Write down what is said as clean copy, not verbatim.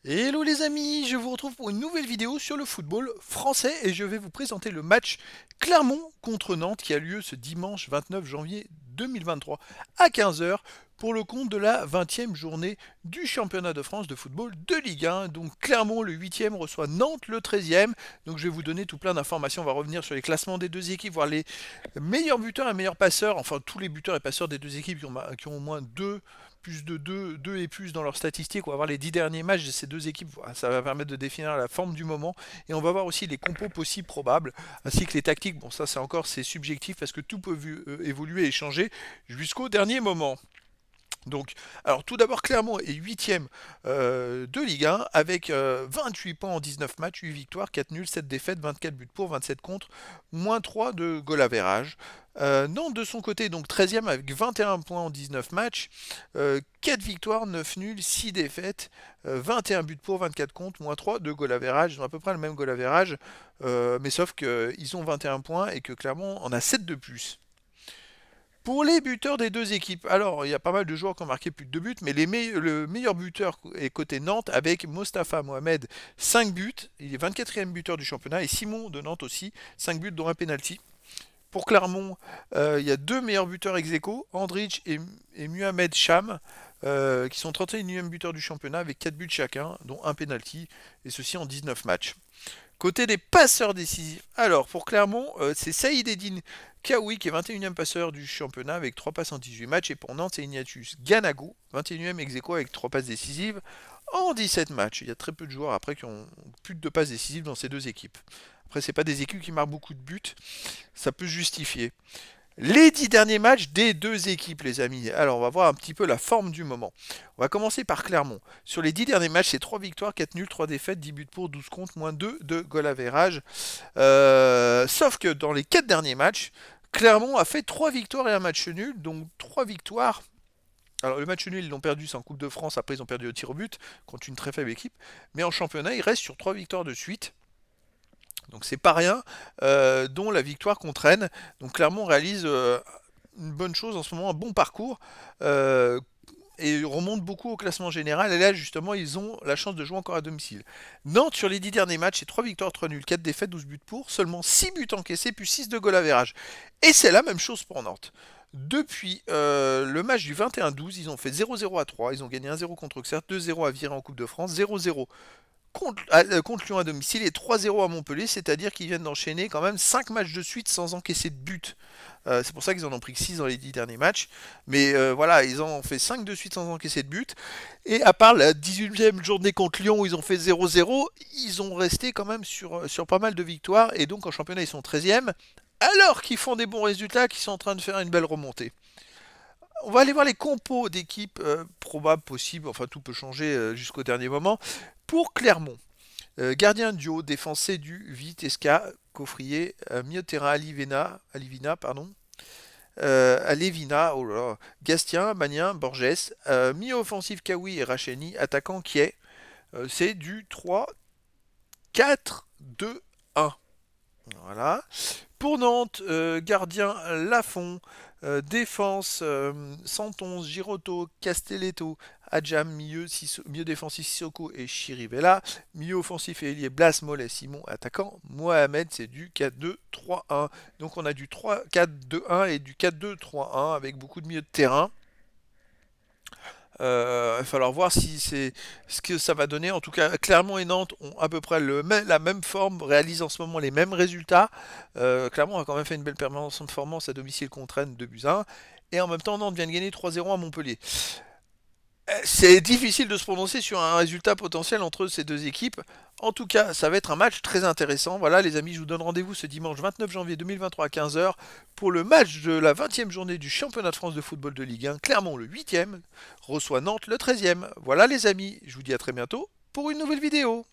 Hello les amis, je vous retrouve pour une nouvelle vidéo sur le football français et je vais vous présenter le match Clermont contre Nantes qui a lieu ce dimanche 29 janvier 2023 à 15 heures pour le compte de la 20e journée du championnat de France de football de Ligue 1. Donc Clermont le 8e reçoit Nantes le 13e. Donc je vais vous donner tout plein d'informations, on va revenir sur les classements des deux équipes, voir les meilleurs buteurs et meilleurs passeurs, enfin tous les buteurs et passeurs des deux équipes qui ont au moins plus de 2 et plus dans leurs statistiques. On va voir les 10 derniers matchs de ces deux équipes. Ça va permettre de définir la forme du moment. Et on va voir aussi les compos possibles probables, ainsi que les tactiques. Bon, ça c'est subjectif parce que tout peut évoluer et changer jusqu'au dernier moment. Donc, alors tout d'abord, Clermont est 8ème de Ligue 1 avec 28 points en 19 matchs, 8 victoires, 4 nuls, 7 défaites, 24 buts pour, 27 contre, moins 3 de goal average. Nantes de son côté, donc 13e avec 21 points en 19 matchs, 4 victoires, 9 nuls, 6 défaites, 21 buts pour, 24 contre, moins 3 de goal average. Ils ont à peu près le même goal average, mais sauf qu'ils ont 21 points et que Clermont en a 7 de plus. Pour les buteurs des deux équipes, alors il y a pas mal de joueurs qui ont marqué plus de 2 buts, mais le meilleur buteur est côté Nantes avec Mostafa Mohamed, 5 buts, il est 24e buteur du championnat, et Simon de Nantes aussi, 5 buts dont un penalty. Pour Clermont, il y a deux meilleurs buteurs ex aequo, Andrich et Mohamed Cham, qui sont 31e buteurs du championnat avec 4 buts chacun, dont un penalty, et ceci en 19 matchs. Côté des passeurs décisifs, alors pour Clermont, c'est Saïd Eddine Kaoui qui est 21e passeur du championnat avec 3 passes en 18 matchs. Et pour Nantes, c'est Ignatius Ganago, 21e ex aequo avec 3 passes décisives en 17 matchs. Il y a très peu de joueurs après qui ont plus de 2 passes décisives dans ces deux équipes. Après, c'est pas des équipes qui marquent beaucoup de buts, ça peut se justifier. Les 10 derniers matchs des deux équipes, les amis. Alors, on va voir un petit peu la forme du moment. On va commencer par Clermont. Sur les 10 derniers matchs, c'est 3 victoires, 4 nuls, 3 défaites, 10 buts pour, 12 contre, moins 2 de goal average. Sauf que dans les 4 derniers matchs, Clermont a fait 3 victoires et un match nul. Donc 3 victoires. Alors le match nul, ils l'ont perdu, c'est en Coupe de France. Après, ils ont perdu au tir au but contre une très faible équipe. Mais en championnat, ils restent sur 3 victoires de suite. Donc c'est pas rien, dont la victoire contre Rennes. Donc Clermont réalise une bonne chose en ce moment, un bon parcours. Et remonte beaucoup au classement général. Et là, justement, ils ont la chance de jouer encore à domicile. Nantes, sur les 10 derniers matchs, c'est 3 victoires, 3 nuls, 4 défaites, 12 buts pour, seulement 6 buts encaissés, puis 6 de goal average. Et c'est la même chose pour Nantes. Depuis le match du 21-12, ils ont fait 0-0 à 3, ils ont gagné 1-0 contre Auxerre, 2-0 à Virer en Coupe de France, 0-0 contre Lyon à domicile et 3-0 à Montpellier, c'est-à-dire qu'ils viennent d'enchaîner quand même 5 matchs de suite sans encaisser de but. C'est pour ça qu'ils en ont pris que 6 dans les 10 derniers matchs. Mais voilà, ils ont fait 5 de suite sans encaisser de but. Et à part la 18e journée contre Lyon où ils ont fait 0-0, ils ont resté quand même sur pas mal de victoires. Et donc en championnat, ils sont 13e. Alors qu'ils font des bons résultats, qu'ils sont en train de faire une belle remontée. On va aller voir les compos d'équipes probables, possibles. Enfin, tout peut changer jusqu'au dernier moment. Pour Clermont, gardien duo, défense du Vitesca, Coffrier, milieu de terrain Alivina, pardon. Alevina, oh là là, Gastien, Magnin, Borges, milieu offensif Kawi et Racheni, attaquant Kieh. C'est du 3-4-2-1. Voilà. Pour Nantes, gardien Lafont, défense Santon, Girotto, Castelletto, Adjam, milieu défensif Sissoko et Chirivella, milieu offensif et ailier Blas, Mollet, Simon, attaquant Mohamed, c'est du 4-2-3-1. Donc on a du 3-4-2-1 et du 4-2-3-1 avec beaucoup de milieux de terrain. Il va falloir voir si c'est ce que ça va donner. En tout cas, Clermont et Nantes ont à peu près la même forme, réalisent en ce moment les mêmes résultats. Clermont a quand même fait une belle performance à domicile contre Rennes 2 buts à 1. Et en même temps, Nantes vient de gagner 3-0 à Montpellier. C'est difficile de se prononcer sur un résultat potentiel entre ces deux équipes. En tout cas, ça va être un match très intéressant. Voilà les amis, je vous donne rendez-vous ce dimanche 29 janvier 2023 à 15 heures pour le match de la 20e journée du championnat de France de football de Ligue 1. Clermont le 8e reçoit Nantes le 13e. Voilà les amis, je vous dis à très bientôt pour une nouvelle vidéo.